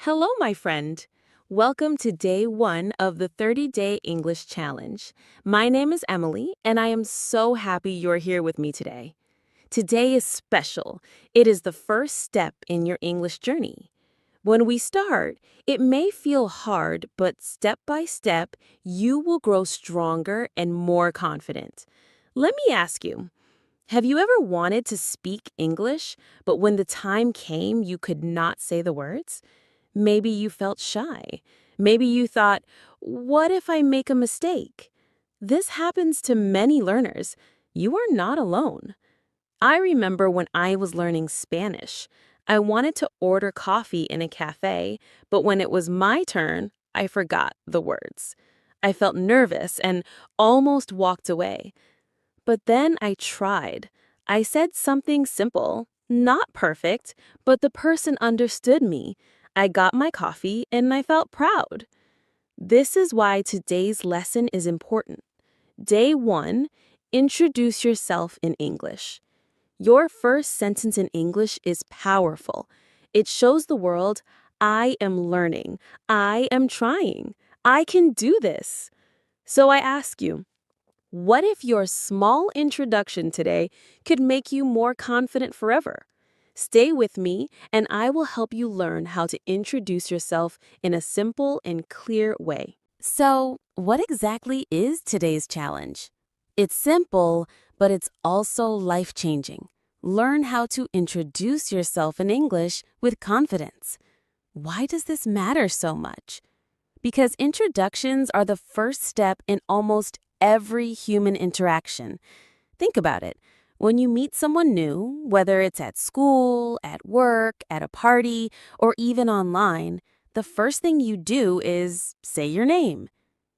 Hello, my friend. Welcome to day one of the 30-Day English Challenge. My name is Emily, and I am so happy you're here with me today. Today is special. It is the first step in your English journey. When we start, it may feel hard, but step by step, you will grow stronger and more confident. Let me ask you, have you ever wanted to speak English, but when the time came, you could not say the words? Maybe you felt shy. Maybe you thought, what if I make a mistake? This happens to many learners. You are not alone. I remember when I was learning Spanish. I wanted to order coffee in a cafe, but when it was my turn, I forgot the words. I felt nervous and almost walked away. But then I tried. I said something simple, not perfect, but the person understood me. I got my coffee and I felt proud. This is why today's lesson is important. Day one, introduce yourself in English. Your first sentence in English is powerful. It shows the world, I am learning. I am trying. I can do this. So I ask you, what if your small introduction today could make you more confident forever? Stay with me, and I will help you learn how to introduce yourself in a simple and clear way. So, what exactly is today's challenge? It's simple, but it's also life-changing. Learn how to introduce yourself in English with confidence. Why does this matter so much? Because introductions are the first step in almost every human interaction. Think about it. When you meet someone new, whether it's at school, at work, at a party, or even online, the first thing you do is say your name.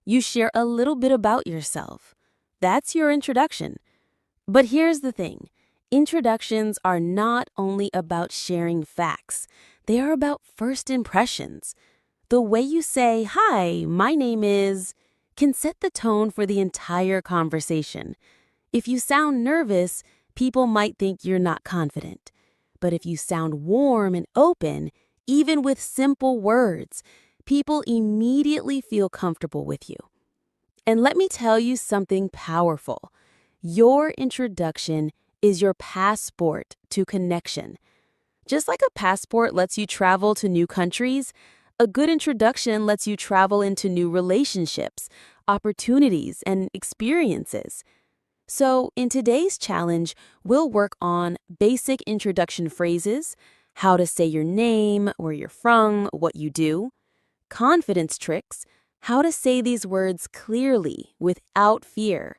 You share a little bit about yourself. That's your introduction. But here's the thing. Introductions are not only about sharing facts. They are about first impressions. The way you say, "Hi, my name is," can set the tone for the entire conversation. If you sound nervous, people might think you're not confident. But if you sound warm and open, even with simple words, people immediately feel comfortable with you. And let me tell you something powerful. Your introduction is your passport to connection. Just like a passport lets you travel to new countries, a good introduction lets you travel into new relationships, opportunities, and experiences. So, in today's challenge, we'll work on basic introduction phrases, how to say your name, where you're from, what you do, confidence tricks, how to say these words clearly without fear,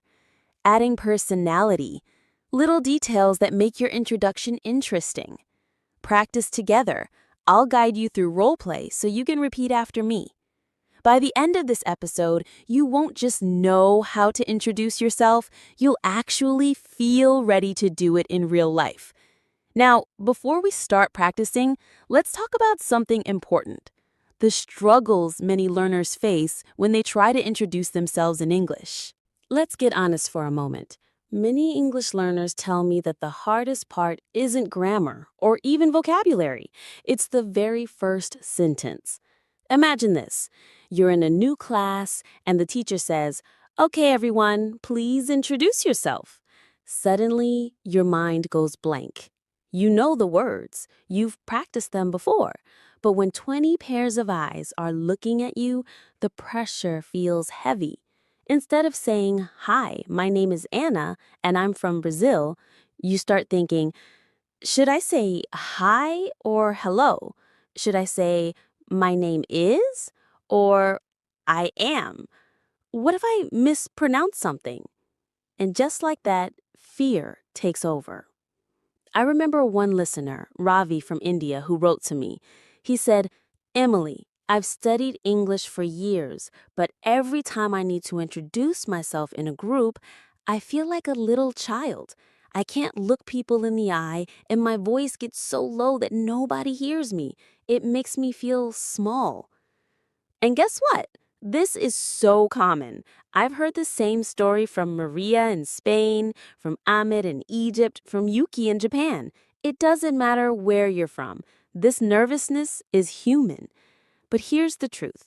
adding personality, little details that make your introduction interesting. Practice together. I'll guide you through role play so you can repeat after me. By the end of this episode, you won't just know how to introduce yourself, you'll actually feel ready to do it in real life. Now, before we start practicing, let's talk about something important: the struggles many learners face when they try to introduce themselves in English. Let's get honest for a moment. Many English learners tell me that the hardest part isn't grammar or even vocabulary. It's the very first sentence. Imagine this. You're in a new class and the teacher says, "Okay, everyone, please introduce yourself." Suddenly, your mind goes blank. You know the words. You've practiced them before. But when 20 pairs of eyes are looking at you, the pressure feels heavy. Instead of saying, "Hi, my name is Anna and I'm from Brazil," you start thinking, should I say hi or hello? Should I say my name is or I am? What if I mispronounce something? And just like that, fear takes over. I remember one listener, Ravi from India, who wrote to me. He said, "Emily, I've studied English for years, but every time I need to introduce myself in a group, I feel like a little child. I can't look people in the eye, and my voice gets so low that nobody hears me. It makes me feel small." And guess what? This is so common. I've heard the same story from Maria in Spain, from Ahmed in Egypt, from Yuki in Japan. It doesn't matter where you're from. This nervousness is human. But here's the truth.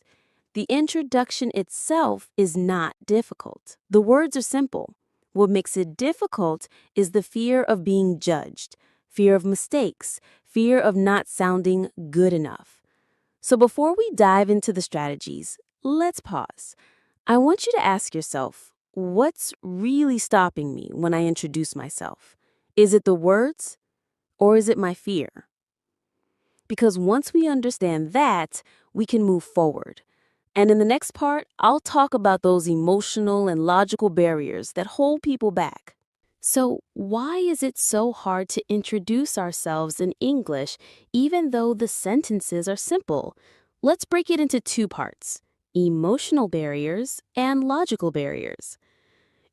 The introduction itself is not difficult. The words are simple. What makes it difficult is the fear of being judged, fear of mistakes, fear of not sounding good enough. So before we dive into the strategies, let's pause. I want you to ask yourself, what's really stopping me when I introduce myself? Is it the words or is it my fear? Because once we understand that, we can move forward. And in the next part, I'll talk about those emotional and logical barriers that hold people back. So, why is it so hard to introduce ourselves in English even though the sentences are simple? Let's break it into two parts: emotional barriers and logical barriers.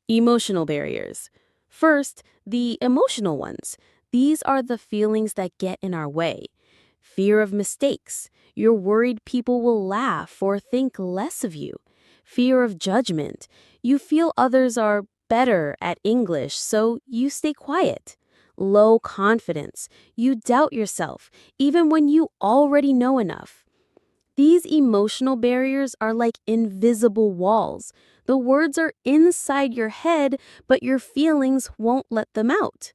Emotional barriers. First, the emotional ones. These are the feelings that get in our way. Fear of mistakes. You're worried people will laugh or think less of you. Fear of judgment. You feel others are better at English, so you stay quiet. Low confidence. You doubt yourself, even when you already know enough. These emotional barriers are like invisible walls. The words are inside your head, but your feelings won't let them out.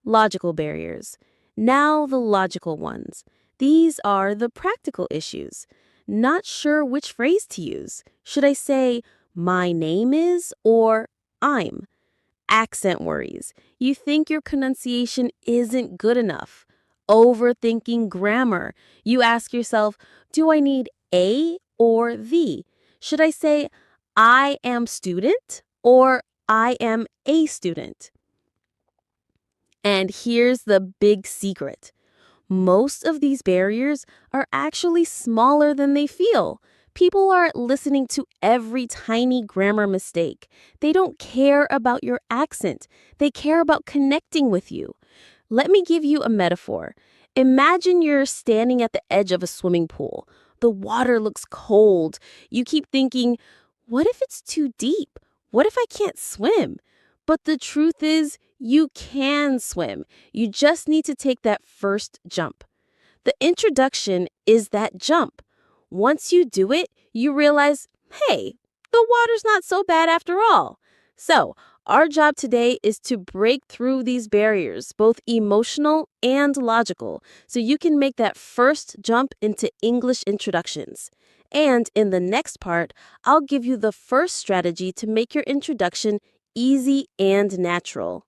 Logical barriers. Now the logical ones. These are the practical issues. Not sure which phrase to use. Should I say, my name is, or I'm? Accent worries. You think your pronunciation isn't good enough. Overthinking grammar. You ask yourself, do I need a or the? Should I say, I am student or I am a student? And here's the big secret. Most of these barriers are actually smaller than they feel. People aren't listening to every tiny grammar mistake. They don't care about your accent. They care about connecting with you. Let me give you a metaphor. Imagine you're standing at the edge of a swimming pool. The water looks cold. You keep thinking, what if it's too deep? What if I can't swim? But the truth is, you can swim. You just need to take that first jump. The introduction is that jump. Once you do it, you realize, hey, the water's not so bad after all. So, our job today is to break through these barriers, both emotional and logical, so you can make that first jump into English introductions. And in the next part, I'll give you the first strategy to make your introduction easy and natural.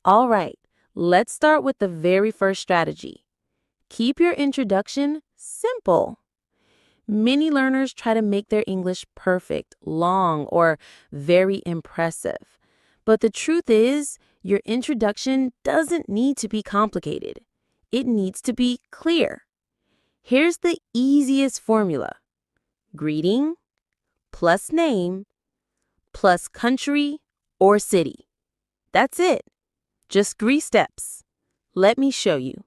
All right, let's start with the very first strategy. Keep your introduction simple. Many learners try to make their English perfect, long, or very impressive. But the truth is, your introduction doesn't need to be complicated. It needs to be clear. Here's the easiest formula. Greeting plus name plus country or city. That's it. Just 3 steps. Let me show you.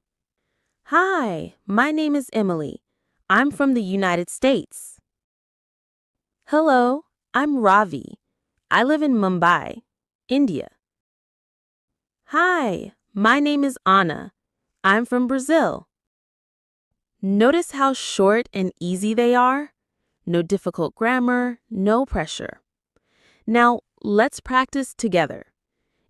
Hi, my name is Emily. I'm from the United States. Hello, I'm Ravi. I live in Mumbai, India. Hi, my name is Anna. I'm from Brazil. Notice how short and easy they are? No difficult grammar, no pressure. Now, let's practice together.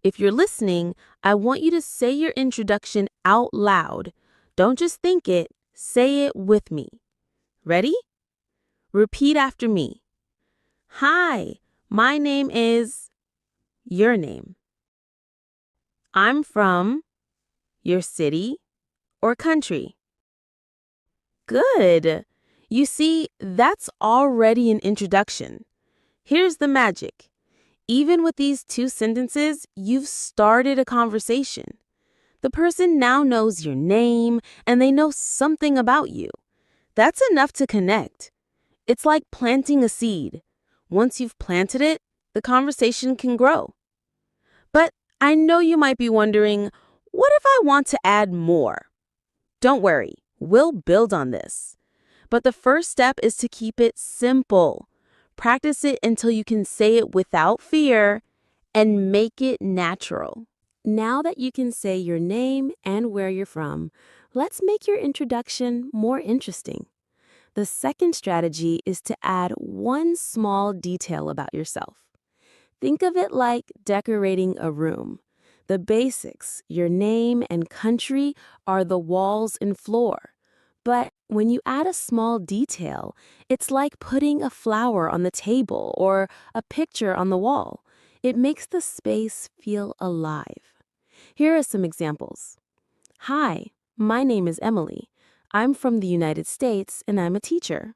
If you're listening, I want you to say your introduction out loud. Don't just think it, say it with me. Ready? Repeat after me. Hi, my name is your name. I'm from your city or country. Good. You see, that's already an introduction. Here's the magic. Even with these 2 sentences, you've started a conversation. The person now knows your name and they know something about you. That's enough to connect. It's like planting a seed. Once you've planted it, the conversation can grow. But I know you might be wondering, what if I want to add more? Don't worry, we'll build on this. But the first step is to keep it simple. Practice it until you can say it without fear and make it natural. Now that you can say your name and where you're from, let's make your introduction more interesting. The second strategy is to add one small detail about yourself. Think of it like decorating a room. The basics, your name and country, are the walls and floor. But when you add a small detail, it's like putting a flower on the table or a picture on the wall. It makes the space feel alive. Here are some examples. Hi, my name is Emily. I'm from the United States and I'm a teacher.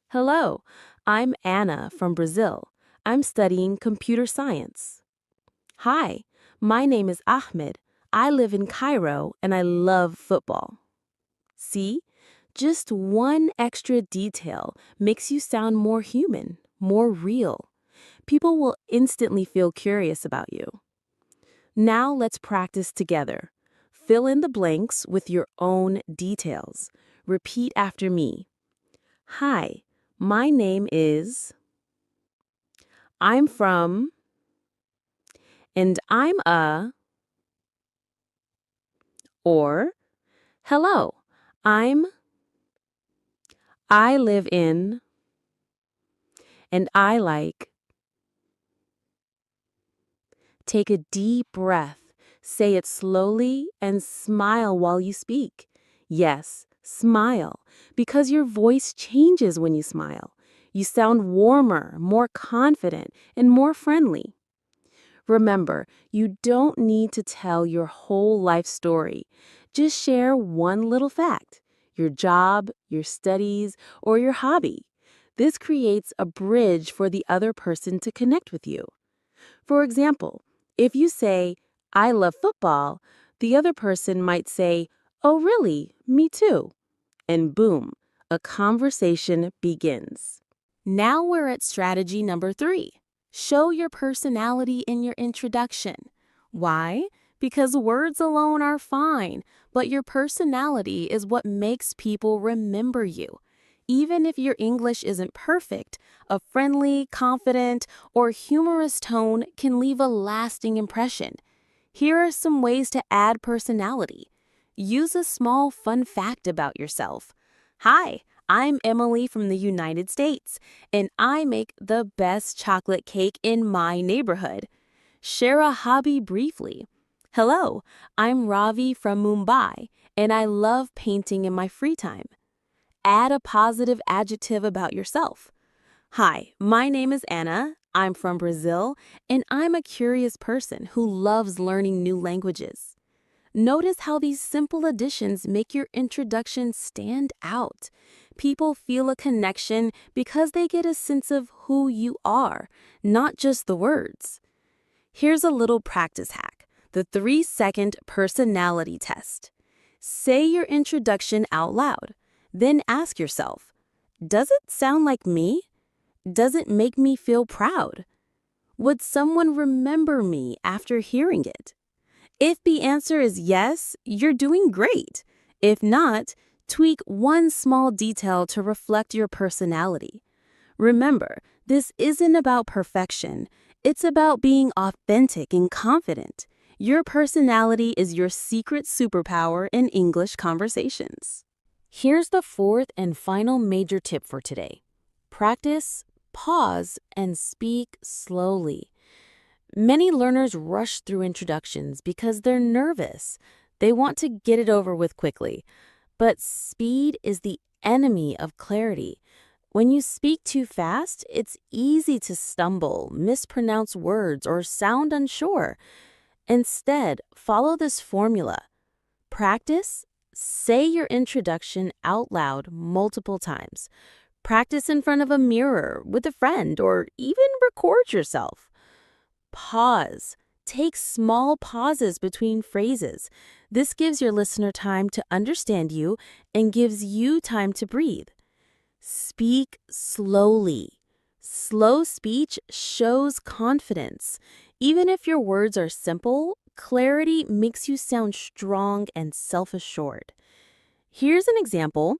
Hello, I'm Anna from Brazil. I'm studying computer science. Hi, my name is Ahmed. I live in Cairo and I love football. See? Just one extra detail makes you sound more human, more real. People will instantly feel curious about you. Now let's practice together. Fill in the blanks with your own details. Repeat after me. Hi, my name is... I'm from... and I'm a... or... Hello, I live in... and I like... Take a deep breath. Say it slowly and smile while you speak. Yes, smile, because your voice changes when you smile. You sound warmer, more confident, and more friendly. Remember, you don't need to tell your whole life story. Just share one little fact, your job, your studies, or your hobby. This creates a bridge for the other person to connect with you. For example, if you say, I love football, the other person might say, oh really, me too. And boom, a conversation begins. Now we're at strategy number 3. Show your personality in your introduction. Why? Because words alone are fine, but your personality is what makes people remember you. Even if your English isn't perfect, a friendly, confident, or humorous tone can leave a lasting impression. Here are some ways to add personality. Use a small fun fact about yourself. Hi, I'm Emily from the United States, and I make the best chocolate cake in my neighborhood. Share a hobby briefly. Hello, I'm Ravi from Mumbai, and I love painting in my free time. Add a positive adjective about yourself. Hi, my name is Anna. I'm from Brazil, and I'm a curious person who loves learning new languages. Notice how these simple additions make your introduction stand out. People feel a connection because they get a sense of who you are, not just the words. Here's a little practice hack, the 3-second personality test. Say your introduction out loud. Then ask yourself, does it sound like me? Does it make me feel proud? Would someone remember me after hearing it? If the answer is yes, you're doing great. If not, tweak one small detail to reflect your personality. Remember, this isn't about perfection. It's about being authentic and confident. Your personality is your secret superpower in English conversations. Here's the fourth and final major tip for today. Practice, pause, and speak slowly. Many learners rush through introductions because they're nervous. They want to get it over with quickly. But speed is the enemy of clarity. When you speak too fast, it's easy to stumble, mispronounce words, or sound unsure. Instead, follow this formula. Practice. Say your introduction out loud multiple times. Practice in front of a mirror, with a friend, or even record yourself. Pause. Take small pauses between phrases. This gives your listener time to understand you and gives you time to breathe. Speak slowly. Slow speech shows confidence. Even if your words are simple, clarity makes you sound strong and self-assured. Here's an example.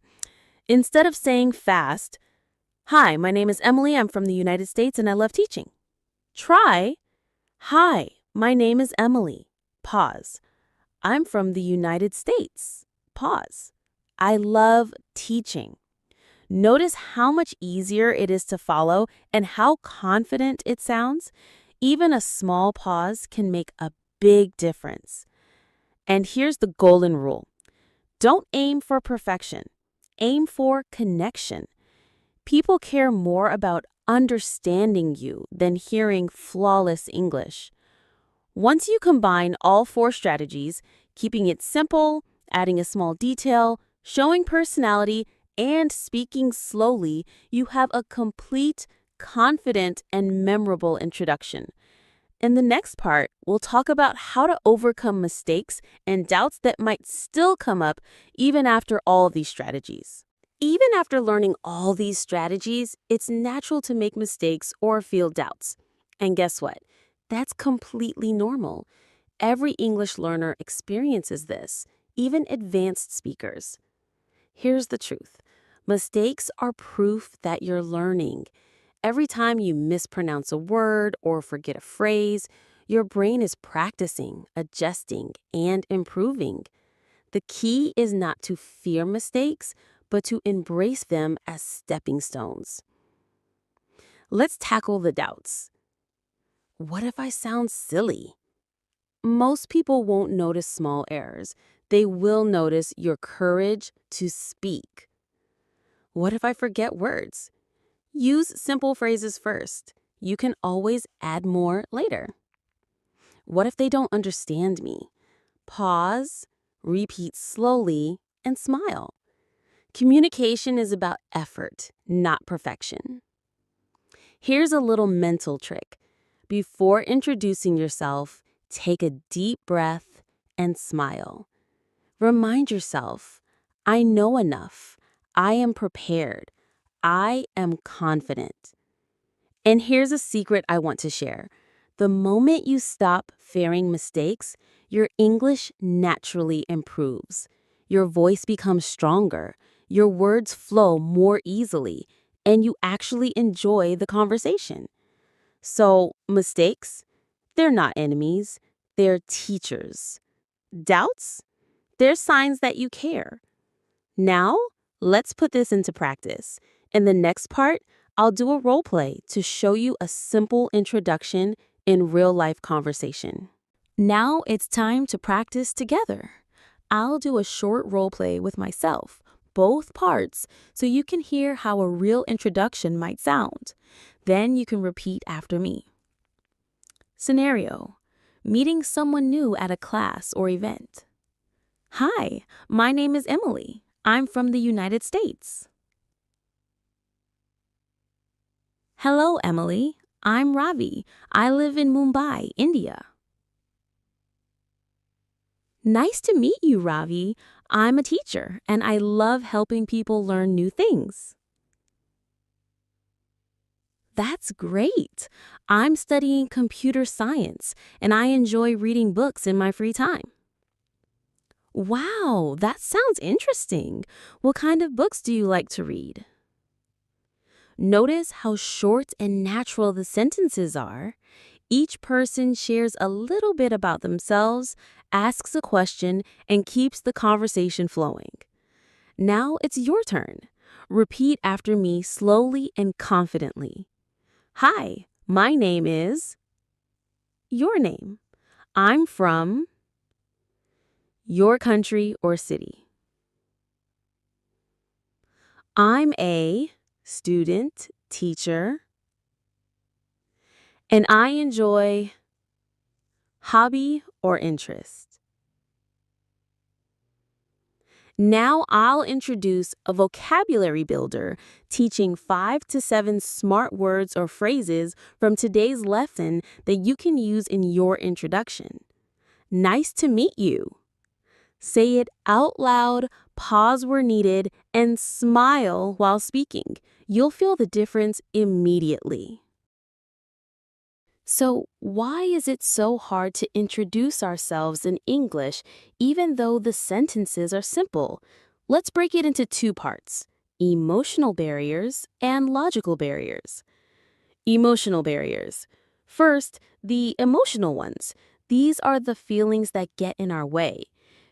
Instead of saying fast, hi, my name is Emily, I'm from the United States, and I love teaching. Try, hi, my name is Emily. Pause. I'm from the United States. Pause. I love teaching. Notice how much easier it is to follow and how confident it sounds. Even a small pause can make a big difference. And here's the golden rule. Don't aim for perfection. Aim for connection. People care more about understanding you than hearing flawless English. Once you combine all four strategies, keeping it simple, adding a small detail, showing personality, and speaking slowly, you have a complete, confident, and memorable introduction. In the next part, we'll talk about how to overcome mistakes and doubts that might still come up even after all these strategies. Even after learning all these strategies, it's natural to make mistakes or feel doubts. And guess what? That's completely normal. Every English learner experiences this, even advanced speakers. Here's the truth. Mistakes are proof that you're learning. Every time you mispronounce a word or forget a phrase, your brain is practicing, adjusting, and improving. The key is not to fear mistakes, but to embrace them as stepping stones. Let's tackle the doubts. What if I sound silly? Most people won't notice small errors. They will notice your courage to speak. What if I forget words? Use simple phrases first. You can always add more later. What if they don't understand me? Pause, repeat slowly, and smile. Communication is about effort, not perfection. Here's a little mental trick. Before introducing yourself, take a deep breath and smile. Remind yourself, I know enough. I am prepared. I am confident. And here's a secret I want to share. The moment you stop fearing mistakes, your English naturally improves. Your voice becomes stronger, your words flow more easily, and you actually enjoy the conversation. So, mistakes? They're not enemies, they're teachers. Doubts? They're signs that you care. Now, let's put this into practice. In the next part, I'll do a role play to show you a simple introduction in real-life conversation. Now it's time to practice together. I'll do a short role play with myself, both parts, so you can hear how a real introduction might sound. Then you can repeat after me. Scenario: meeting someone new at a class or event. Hi, my name is Emily. I'm from the United States. Hello, Emily. I'm Ravi. I live in Mumbai, India. Nice to meet you, Ravi. I'm a teacher, and I love helping people learn new things. That's great. I'm studying computer science, and I enjoy reading books in my free time. Wow, that sounds interesting. What kind of books do you like to read? Notice how short and natural the sentences are. Each person shares a little bit about themselves, asks a question, and keeps the conversation flowing. Now it's your turn. Repeat after me slowly and confidently. Hi, my name is... Your name. I'm from... Your country or city. I'm a student, teacher, and I enjoy hobby or interest. Now I'll introduce a vocabulary builder, teaching 5 to 7 smart words or phrases from today's lesson that you can use in your introduction. Nice to meet you. Say it out loud, pause where needed, and smile while speaking. You'll feel the difference immediately. So, why is it so hard to introduce ourselves in English even though the sentences are simple? Let's break it into two parts: emotional barriers and logical barriers. Emotional barriers. First, the emotional ones. These are the feelings that get in our way.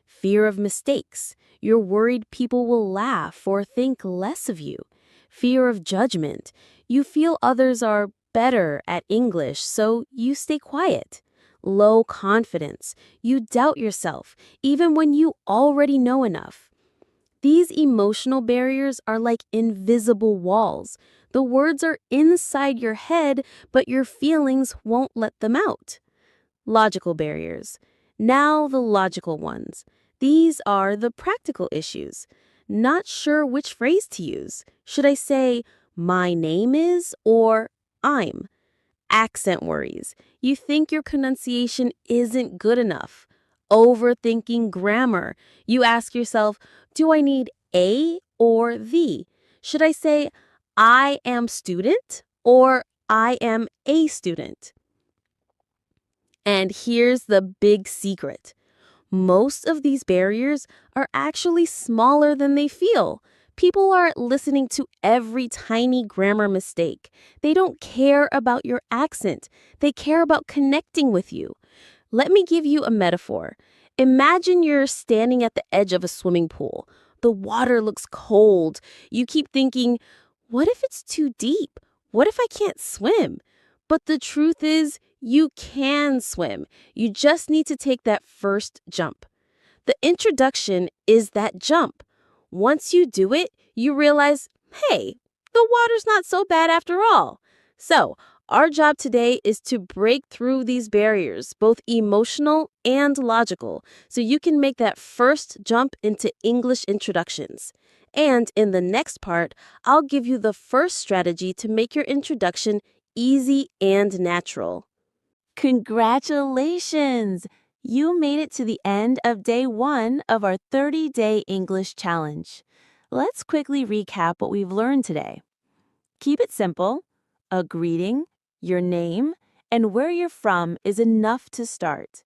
Fear of mistakes. You're worried people will laugh or think less of you. Fear of judgment. You feel others are better at English, so you stay quiet. Low confidence. You doubt yourself, even when you already know enough. These emotional barriers are like invisible walls. The words are inside your head, but your feelings won't let them out. Logical barriers. Now, the logical ones. These are the practical issues. Not sure which phrase to use. Should I say, my name is, or I'm? Accent worries. You think your pronunciation isn't good enough. Overthinking grammar. You ask yourself, do I need a or the? Should I say, I am student or I am a student? And here's the big secret. Most of these barriers are actually smaller than they feel. People aren't listening to every tiny grammar mistake. They don't care about your accent. They care about connecting with you. Let me give you a metaphor. Imagine you're standing at the edge of a swimming pool. The water looks cold. You keep thinking, what if it's too deep? What if I can't swim? But the truth is, you can swim. You just need to take that first jump. The introduction is that jump. Once you do it, you realize, hey, the water's not so bad after all. So, our job today is to break through these barriers, both emotional and logical, so you can make that first jump into English introductions. And in the next part, I'll give you the first strategy to make your introduction easy and natural. Congratulations! You made it to the end of day 1 of our 30-day English challenge. Let's quickly recap what we've learned today. Keep it simple. A greeting, your name, and where you're from is enough to start.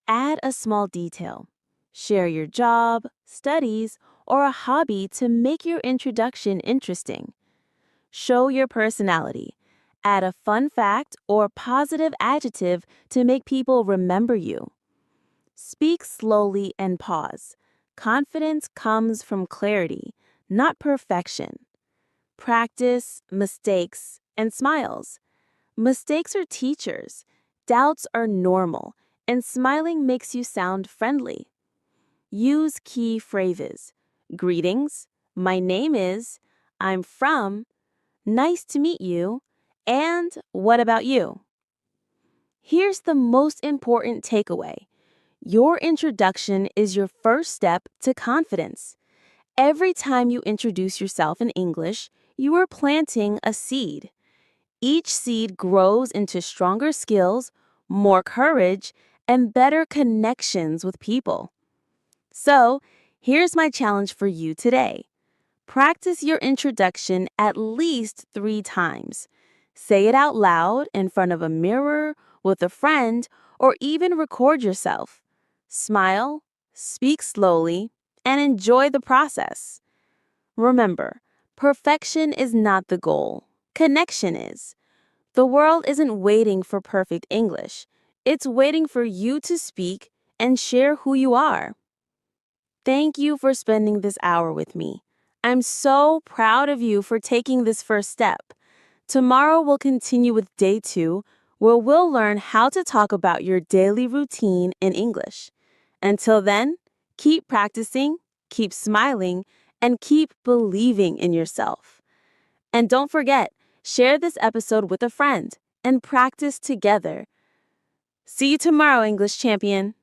Add a small detail. Share your job, studies, or a hobby to make your introduction interesting. Show your personality. Add a fun fact or positive adjective to make people remember you. Speak slowly and pause. Confidence comes from clarity, not perfection. Practice mistakes and smiles. Mistakes are teachers. Doubts are normal, and smiling makes you sound friendly. Use key phrases. Greetings, my name is, I'm from, nice to meet you, and what about you? Here's the most important takeaway. Your introduction is your first step to confidence. Every time you introduce yourself in English, you are planting a seed. Each seed grows into stronger skills, more courage, and better connections with people. So, here's my challenge for you today. Practice your introduction at least 3 times. Say it out loud in front of a mirror, with a friend, or even record yourself. Smile, speak slowly, and enjoy the process. Remember, perfection is not the goal. Connection is. The world isn't waiting for perfect English. It's waiting for you to speak and share who you are. Thank you for spending this hour with me. I'm so proud of you for taking this first step. Tomorrow we'll continue with day 2, where we'll learn how to talk about your daily routine in English. Until then, keep practicing, keep smiling, and keep believing in yourself. And don't forget, share this episode with a friend and practice together. See you tomorrow, English champion.